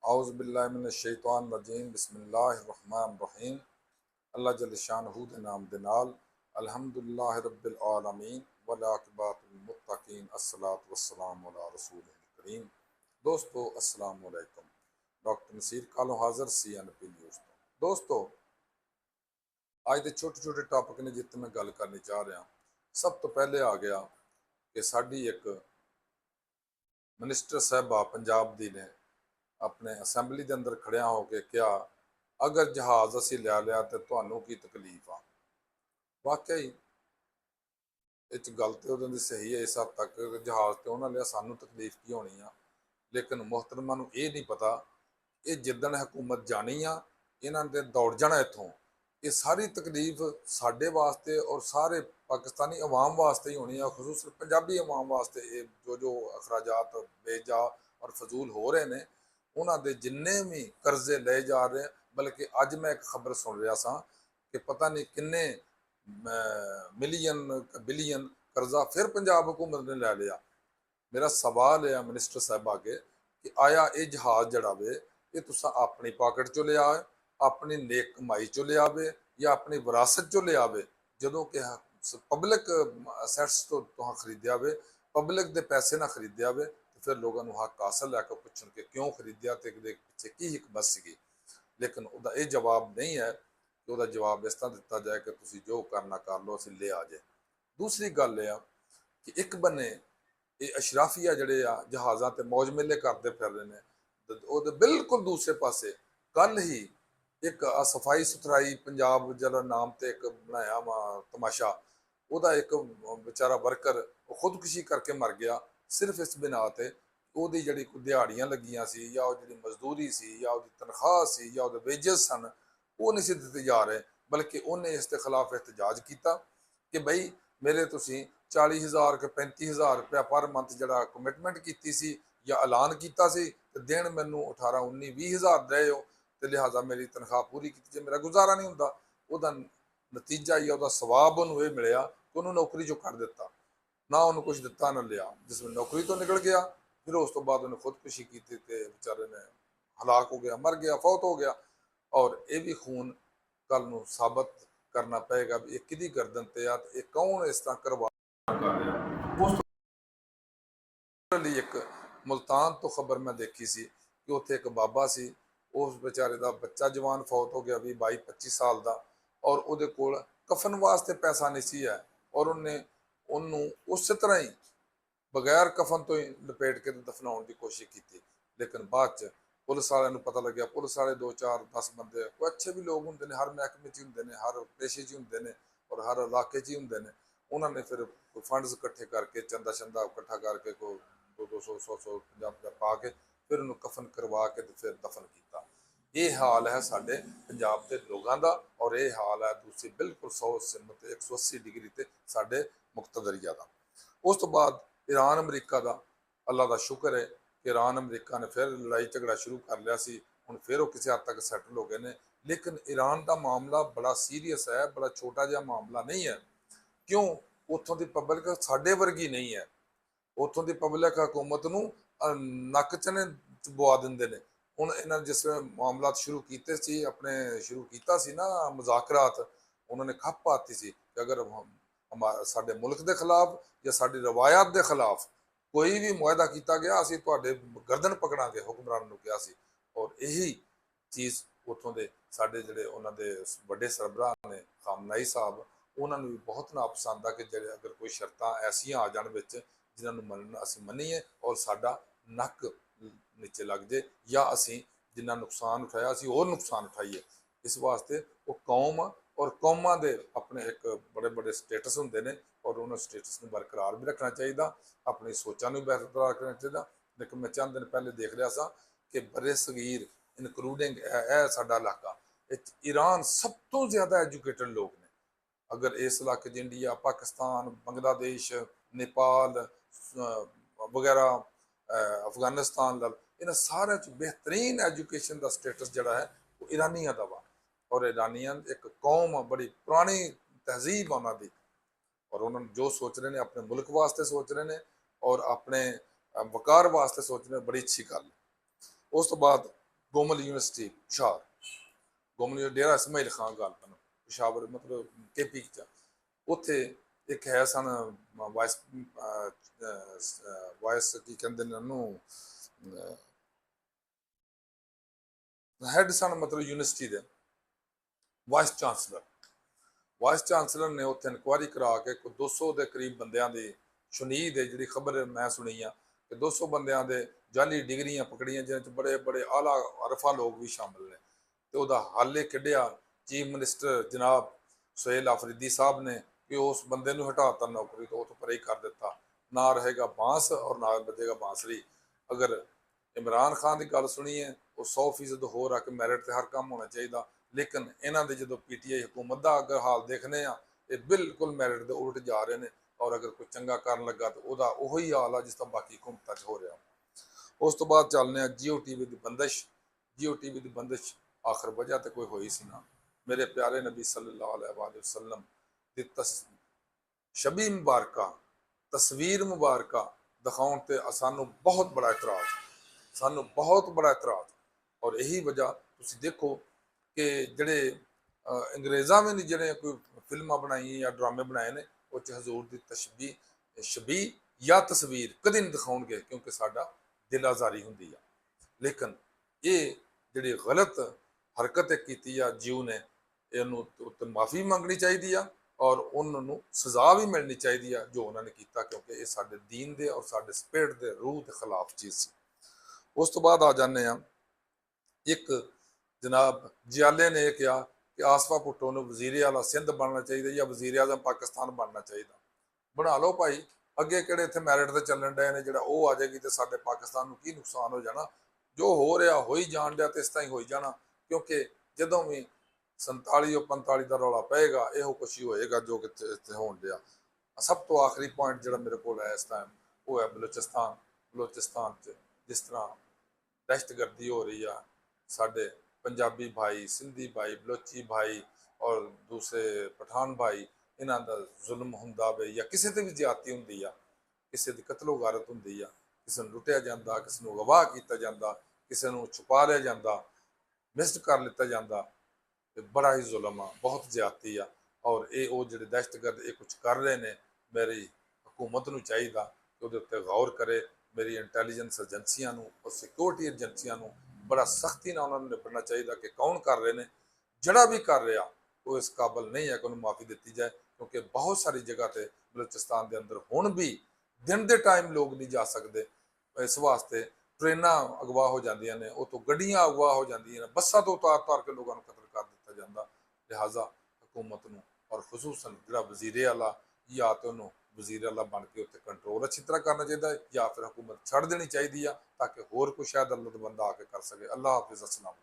औज़ुबिल्लाहिमिनश्शैतानिर्रजीम बिस्मिल्लाहिर्रहमानिर्रहीम। अल्लाह जल्ल शानहू दे नाम दे नाल अल्हम्दुलिल्लाहि रब्बिल आलमीन वल आक़िबतुल मुत्तक़ीन अस्सलातु वस्सलामु अला रसूलिल करीम। दोस्तों अस्सलाम वालेकुम। डॉक्टर नसीर कालों हाज़र CNP न्यूज़ तो। दोस्तों अज दे छोटे छोटे टॉपिक ने जित्ते मैं गल करनी चाह रहा। सब तो पहले आ गया कि साडी एक मिनिस्टर साहबा पंजाब दी ने अपने असैंबली के अंदर खड़िया होकर क्या अगर जहाज़ असी लै लिया तो तुहानू की तकलीफ आ। वाकई इस गल तो उन्होंने सही है इस हद तक जहाज़ तो उन्होंने लिया सानू तकलीफ की होनी आ, लेकिन मोहतरमा नू ये नहीं पता ये जिदन हुकूमत जानी आ इन्हों ने दौड़ जाना इतों। ये सारी तकलीफ साढ़े वास्ते और सारे पाकिस्तानी अवाम वास्ते ही होनी है, खसूस पंजाबी अवाम वास्ते। ये जो अखराजात बेजा और फजूल हो रहे हैं उन्होंने जिन्ने भी कर्जे ले जा रहे हैं। बल्कि अज मैं एक खबर सुन रहा सा कि पता नहीं किन्ने मिलियन बिलियन कर्जा फिर पंजाब हुकूमत ने लै लिया। मेरा सवाल है मिनिस्टर साहब अगे कि आया ये जहाज़ जड़ा वे ये तुसा अपनी पॉकेट चो लिया है, अपनी नेक कमाई चो लिया वे या अपनी विरासत चो लिया वे? जो कि पब्लिक असैट्स तो तुहां खरीदिया वे, पब्लिक के पैसे ना खरीदिया वे, तो फिर लोगों को हक हासिल है कि पुछन के क्यों खरीदिया तो पिछे की हिकमत सी। लेकिन वह यह जवाब नहीं है कि वह जवाब इस तरह दिता जाए कि तुम जो करना कर लो असीं ले आ जाए। दूसरी गल यह कि एक बने ये अशराफिया जड़े आ जहाज़ों से मौज मेले करते फिर रहे हैं, बिल्कुल दूसरे पासे कल ही एक सफाई सुथराई पंजाब जरा नाम से एक बनाया वा तमाशा, वह एक बेचारा वर्कर खुदकुशी करके मर गया सिर्फ इस बिना ते ਉਹਦੀ ਜਿਹੜੀ ਕੋਈ ਦਿਹਾੜੀਆਂ ਲੱਗੀਆਂ ਸੀ ਜਾਂ ਉਹ ਜਿਹੜੀ ਮਜ਼ਦੂਰੀ ਸੀ ਜਾਂ ਉਹਦੀ ਤਨਖਾਹ ਸੀ ਜਾਂ ਉਹਦੇ ਵੇਜਸ ਸਨ ਉਹ ਨਹੀਂ ਸੀ ਦਿੱਤੇ ਜਾ ਰਹੇ। ਬਲਕਿ ਉਹਨੇ ਇਸ ਦੇ ਖਿਲਾਫ ਇhtਜਾਜ ਕੀਤਾ ਕਿ ਬਈ ਮੇਰੇ ਤੁਸੀਂ 40,000 ਕਿ 35,000 रुपया पर मंथ जरा कमिटमेंट की सी या ऐलान किया तो दिन मैनू 18, 19, 20,000 दे हो तो लिहाजा मेरी तनख्वाह पूरी की जो मेरा गुजारा नहीं होंदा। वह नतीजा या वह सवाब उन्होंने ये मिलया कि उन्होंने नौकरी चो कर दिता, ना उन्होंने कुछ दिता ना लिया। जिसमें नौकरी तो निकल गया फिर उस तो बाद उन्हें खुदकुशी की तो बेचारे ने हलाक हो गया, मर गया, फौत हो गया। और ये भी खून कल नू साबित करना पेगा भी ये किदी गर्दन ते आ ते कौन इस तरह करवा कर रहा। उस ਲਈ एक मुल्तान तो खबर मैं देखी सी कि उत्थे एक बाबा सी, उस बेचारे का बच्चा जवान फौत हो गया भी 22-25 साल का, और उहदे कोल कफन वास्ते पैसा नहीं सी है और उन्हें उन्होंने उस तरह ही बगैर कफन तो ही लपेट के दफनाने की कोशिश की। लेकिन बाद च पुलिस वालों पता लग्या, पुलिस वाले 2-4-10 बंदे कोई अच्छे भी लोग होंगे, हर महकमे च होंगे, हर पेशे च होंगे और हर इलाके च होंगे। उन्होंने फिर फंड्स इकट्ठे करके चंदा शंदा इकट्ठा करके को 200, 100, 50 पा के फिर उन्होंने कफन करवा के तो फिर दफन किया। ये हाल है साढ़े पंजाब के लोगों का और ये हाल है दूसरी बिल्कुल 180 डिग्री से साढ़े मुक्तदरिया का। उस तो बाद ईरान अमरीका का अल्लाह का शुक्र है कि ईरान अमरीका ने फिर लड़ाई झगड़ा शुरू कर लिया सी, हुण फिर वो किसी हद तक सैटल हो गए हैं। लेकिन ईरान का मामला बड़ा सीरीयस है, बड़ा छोटा जिहा मामला नहीं है। क्यों? उत्थों की पब्लिक साढ़े वर्गी नहीं है, उत्थों की पब्लिक हुकूमत नूं नक चने पवा देंदे ने। हुण इन्हां जिस मामला शुरू किए सी अपने शुरू किया सी ना मुज़ाकरात, उन्होंने खप पाती सी कि अगर हमारे साडे मुल्क के खिलाफ या साडी रवायत के खिलाफ कोई भी मुआहदा किया गया असीं तुहाडे गर्दन पकड़ांगे, हुक्मरान नूं कहा सी। और यही चीज़ उत्थों के साडे जिहड़े उन्हां दे वड्डे सरबराह ने खामनाई साहब उन्होंने भी बहुत नापसंद आ कि जे अगर कोई शर्तां ऐसियां आ जाण विच जिन्होंने मनना असीं मनीए और साडा नक नीचे लग जाए या असीं जिन्ना नुकसान उठाया असीं होर नुकसान उठाइए। इस वास्ते वो कौम और कौमां दे अपने एक बड़े बड़े स्टेटस होंदे ने और उन्होंने स्टेटस को बरकरार भी रखना चाहिए, अपनी सोचां नूं बरकरार रखना चाहिए। लेकिन मैं चंद दिन पहले देख रहा था कि बड़े सगीर इनकलूडिंग साडा इलाका ईरान सब तो ज़्यादा एजुकेटेड लोग ने। अगर इस इलाके इंडिया, पाकिस्तान, बांग्लादेश, नेपाल वगैरह अफगानिस्तान इन्होंने सारे बेहतरीन एजुकेशन का स्टेटस जोड़ा है वो ईरानिया का वा। और ईरानियन एक कौम बड़ी पुरानी तहजीब उन्होंने और उन्होंने जो सोच रहे हैं अपने मुल्क वास्ते सोच रहे हैं और अपने वकार वास्ते सोच रहे हैं, बड़ी अच्छी गल। उस तो बाद ਗੋਮਲ ਯੂਨੀਵਰਸਿਟੀ ਹੁਸ਼ਿਆਰ, ਗੋਮਲ ਡੇਰਾ ਇਸਮਾਈਲ ਖਾਨ ਗਾਲਪਨ ਪਿਸ਼ਾਵਰ ਮਤਲਬ KP ਚ, ਉੱਥੇ ਇੱਕ ਹੈ ਸਨ ਵਾਇਸ ਵਾਇਸ ਕੀ ਕਹਿੰਦੇ ਨੇ ਉਹਨੂੰ, ਹੈਡ ਸਨ ਮਤਲਬ ਯੂਨੀਵਰਸਿਟੀ ਦੇ ਵਾਇਸ ਚਾਂਸਲਰ। ਵਾਇਸ ਚਾਂਸਲਰ ਨੇ ਉੱਥੇ ਇਨਕੁਆਇਰੀ ਕਰਾ ਕੇ ਕੋਈ 200 ਦੇ ਕਰੀਬ ਬੰਦਿਆਂ ਦੀ ਸੁਨੀਦ ਹੈ ਜਿਹੜੀ ਖਬਰ ਮੈਂ ਸੁਣੀ ਆ ਕਿ 200 ਬੰਦਿਆਂ ਦੇ ਜਾਲੀ ਡਿਗਰੀਆਂ ਪਕੜੀਆਂ, ਜਿਹਨਾਂ 'ਚ ਬੜੇ ਬੜੇ ਆਲਾ ਅਰਫਾ ਲੋਕ ਵੀ ਸ਼ਾਮਿਲ ਨੇ, ਤੇ ਉਹਦਾ ਹੱਲ ਇਹ ਕੱਢਿਆ ਚੀਫ ਮਿਨਿਸਟਰ ਜਨਾਬ ਸੁਹੇਲ ਅਫਰੀਦੀ ਸਾਹਿਬ ਨੇ ਕਿ ਉਸ ਬੰਦੇ ਨੂੰ ਹਟਾਤਾ ਨੌਕਰੀ ਤੋਂ, ਉੱਥੋਂ ਪਰੇ ਕਰ ਦਿੱਤਾ, ਨਾ ਰਹੇਗਾ ਬਾਂਸ ਔਰ ਨਾ ਵੱਜੇਗਾ ਬਾਂਸਰੀ। ਅਗਰ ਇਮਰਾਨ ਖਾਨ ਦੀ ਗੱਲ ਸੁਣੀਏ ਉਹ 100% ਹੋਰ ਆ ਕਿ ਮੈਰਿਟ ਤੇ ਹਰ ਕੰਮ ਹੋਣਾ ਚਾਹੀਦਾ, ਲੇਕਿਨ ਇਹਨਾਂ ਦੇ ਜਦੋਂ PTI ਹੁਕੂਮਤ ਦਾ ਅਗਰ ਹਾਲ ਦੇਖਨੇ ਆ ਇਹ ਬਿਲਕੁਲ ਮੈਰਿਟ ਦੇ ਉਲਟ ਜਾ ਰਹੇ ਨੇ, ਔਰ ਅਗਰ ਕੋਈ ਚੰਗਾ ਕਰਨ ਲੱਗਾ ਤਾਂ ਉਹਦਾ ਉਹੀ ਹਾਲ ਆ ਜਿਸ ਤਰ੍ਹਾਂ ਬਾਕੀ ਹੁਕੂਮਤਾਂ 'ਚ ਹੋ ਰਿਹਾ। ਉਸ ਤੋਂ ਬਾਅਦ ਚੱਲਦੇ ਆ Jio TV ਦੀ ਬੰਦਿਸ਼। Jio TV ਦੀ ਬੰਦਿਸ਼ ਆਖਰ ਵਜ੍ਹਾ ਤੇ ਕੋਈ ਹੋਈ ਸੀ ਨਾ, ਮੇਰੇ ਪਿਆਰੇ ਨਬੀ ਸੱਲੱਲਾਹੁ अलैहि वसल्लम ਦੀ ਸ਼ਬੀ ਮੁਬਾਰਕਾ, ਤਸਵੀਰ ਮੁਬਾਰਕਾ ਦਿਖਾਉਣ ਤੇ ਸਾਨੂੰ ਬਹੁਤ ਬੜਾ ਇਤਰਾਜ਼, ਸਾਨੂੰ ਬਹੁਤ ਬੜਾ ਇਤਰਾਜ਼। ਔਰ ਇਹੀ ਵਜ੍ਹਾ ਤੁਸੀਂ ਦੇਖੋ ਕਿ ਜਿਹੜੇ ਅੰਗਰੇਜ਼ਾਂ ਵੀ ਨੇ ਜਿਹੜੇ ਕੋਈ ਫਿਲਮਾਂ ਬਣਾਈਆਂ ਜਾਂ ਡਰਾਮੇ ਬਣਾਏ ਨੇ, ਉਹ 'ਚ ਹਜ਼ੂਰ ਦੀ ਸ਼ਬੀ ਜਾਂ ਤਸਵੀਰ ਕਦੇ ਨਹੀਂ ਦਿਖਾਉਣਗੇ, ਕਿਉਂਕਿ ਸਾਡਾ ਦਿਲ ਆਜ਼ਾਰੀ ਹੁੰਦੀ ਆ। ਲੇਕਿਨ ਇਹ ਜਿਹੜੀ ਗਲਤ ਹਰਕਤ ਕੀਤੀ ਆ Jio ਨੇ, ਇਹਨੂੰ ਉੱਤੇ ਮਾਫੀ ਮੰਗਣੀ ਚਾਹੀਦੀ ਆ ਔਰ ਉਹਨਾਂ ਨੂੰ ਸਜ਼ਾ ਵੀ ਮਿਲਣੀ ਚਾਹੀਦੀ ਆ ਜੋ ਉਹਨਾਂ ਨੇ ਕੀਤਾ, ਕਿਉਂਕਿ ਇਹ ਸਾਡੇ ਦੀਨ ਦੇ ਔਰ ਸਾਡੇ ਸਪਿਰਿਟ ਦੇ ਰੂਹ ਦੇ ਖਿਲਾਫ ਚੀਜ਼ ਸੀ। ਉਸ ਤੋਂ ਬਾਅਦ ਆ ਜਾਂਦੇ ਆ, ਇੱਕ ਜਨਾਬ ਜਿਆਲੇ ਨੇ ਇਹ ਕਿਹਾ ਕਿ ਆਸਫਾ ਭੁੱਟੋ ਨੂੰ ਵਜ਼ੀਰ ਆਲਾ ਸਿੰਧ ਬਣਨਾ ਚਾਹੀਦਾ ਜਾਂ ਵਜ਼ੀਰ ਆਜ਼ਮ ਪਾਕਿਸਤਾਨ ਬਣਨਾ ਚਾਹੀਦਾ। ਬਣਾ ਲਓ ਭਾਈ, ਅੱਗੇ ਕਿਹੜੇ ਇੱਥੇ ਮੈਰਿਟ ਤੇ ਚੱਲਣ ਡਏ ਨੇ, ਜਿਹੜਾ ਉਹ ਆ ਜਾਏਗੀ ਤੇ ਸਾਡੇ ਪਾਕਿਸਤਾਨ ਨੂੰ ਕੀ ਨੁਕਸਾਨ ਹੋ ਜਾਣਾ। ਜੋ ਹੋ ਰਿਹਾ ਹੋ ਹੀ ਜਾਣ ਡਿਆ ਤੇ ਇਸ ਤਰ੍ਹਾਂ ਹੀ ਹੋਈ ਜਾਣਾ, ਕਿਉਂਕਿ ਜਦੋਂ ਵੀ 47 ਔਰ 45 ਦਾ ਰੌਲਾ ਪਏਗਾ ਇਹੋ ਕੁਛ ਹੀ ਹੋਏਗਾ ਜੋ ਕਿ ਇੱਥੇ ਹੋਣ ਡਿਆ। ਸਭ ਤੋਂ ਆਖਰੀ ਪੁਆਇੰਟ ਜਿਹੜਾ ਮੇਰੇ ਕੋਲ ਹੈ ਇਸ ਟਾਈਮ ਉਹ ਹੈ ਬਲੋਚਿਸਤਾਨ। ਬਲੋਚਿਸਤਾਨ 'ਚ ਜਿਸ ਤਰ੍ਹਾਂ ਦਹਿਸ਼ਤਗਰਦੀ ਹੋ ਰਹੀ ਆ, ਸਾਡੇ ਪੰਜਾਬੀ ਭਾਈ, ਸਿੰਧੀ ਭਾਈ, ਬਲੋਚੀ ਭਾਈ ਔਰ ਦੂਸਰੇ ਪਠਾਨ ਭਾਈ, ਇਹਨਾਂ ਦਾ ਜ਼ੁਲਮ ਹੁੰਦਾ ਵੇ ਜਾਂ ਕਿਸੇ ਤੇ ਵੀ ਜ਼ਿਆਦਤੀ ਹੁੰਦੀ ਆ, ਕਿਸੇ ਦੀ ਕਤਲੋ ਗਾਰਤ ਹੁੰਦੀ ਆ, ਕਿਸੇ ਨੂੰ ਲੁੱਟਿਆ ਜਾਂਦਾ, ਕਿਸੇ ਨੂੰ ਅਗਵਾ ਕੀਤਾ ਜਾਂਦਾ, ਕਿਸੇ ਨੂੰ ਛੁਪਾ ਲਿਆ ਜਾਂਦਾ, ਮਿਸਡ ਕਰ ਲਿੱਤਾ ਜਾਂਦਾ, ਤੇ ਬੜਾ ਹੀ ਜ਼ੁਲਮ ਆ, ਬਹੁਤ ਜ਼ਿਆਦਤੀ ਆ। ਔਰ ਇਹ ਉਹ ਜਿਹੜੇ ਦਹਿਸ਼ਤਗਰਦ ਇਹ ਕੁਝ ਕਰ ਰਹੇ ਨੇ, ਮੇਰੀ ਹਕੂਮਤ ਨੂੰ ਚਾਹੀਦਾ ਕਿ ਉਹਦੇ ਉੱਤੇ ਗੌਰ ਕਰੇ, ਮੇਰੀ ਇੰਟੈਲੀਜੈਂਸ ਏਜੰਸੀਆਂ ਨੂੰ ਔਰ ਸਿਕਿਉਰਿਟੀ ਏਜੰਸੀਆਂ ਨੂੰ ਬੜਾ ਸਖਤੀ ਨਾਲ ਉਹਨਾਂ ਨੂੰ ਨਿਪਟਣਾ ਚਾਹੀਦਾ ਕਿ ਕੌਣ ਕਰ ਰਹੇ ਨੇ। ਜਿਹੜਾ ਵੀ ਕਰ ਰਿਹਾ ਉਹ ਇਸ ਕਾਬਲ ਨਹੀਂ ਹੈ ਕਿ ਉਹਨੂੰ ਮਾਫੀ ਦਿੱਤੀ ਜਾਏ, ਕਿਉਂਕਿ ਬਹੁਤ ਸਾਰੀ ਜਗ੍ਹਾ ਤੇ ਬਲੋਚਿਸਤਾਨ ਦੇ ਅੰਦਰ ਹੁਣ ਵੀ ਦਿਨ ਦੇ ਟਾਈਮ ਲੋਕ ਨਹੀਂ ਜਾ ਸਕਦੇ, ਇਸ ਵਾਸਤੇ ਟ੍ਰੇਨਾਂ ਅਗਵਾ ਹੋ ਜਾਂਦੀਆਂ ਨੇ, ਉਹ ਤੋਂ ਗੱਡੀਆਂ ਅਗਵਾ ਹੋ ਜਾਂਦੀਆਂ ਨੇ, ਬੱਸਾਂ ਤੋਂ ਉਤਾਰ ਕੇ ਲੋਕਾਂ ਨੂੰ ਕਤਲ ਕਰ ਦਿੱਤਾ ਜਾਂਦਾ। ਲਿਹਾਜ਼ਾ ਹਕੂਮਤ ਨੂੰ ਔਰ ਖੁਸੂਸਨ ਜਿਹੜਾ ਵਜ਼ੀਰ ਆਲਾ, ਜਾਂ ਤੇ ਉਹਨੂੰ ਵਜ਼ੀਰ ਆਲਾ ਬਣ ਕੇ ਉੱਤੇ ਕੰਟਰੋਲ ਅੱਛੀ ਤਰ੍ਹਾਂ ਕਰਨਾ ਚਾਹੀਦਾ, ਜਾਂ ਫਿਰ ਹਕੂਮਤ ਛੱਡ ਦੇਣੀ ਚਾਹੀਦੀ ਆ ਤਾਂ ਕਿ ਹੋਰ ਕੋਈ ਸ਼ਾਇਦ ਅੱਲਾਹ ਦਾ ਬੰਦਾ ਆ ਕੇ ਕਰ ਸਕੇ। ਅੱਲਾਹ ਹਾਫਿਜ਼, अस्सलाम।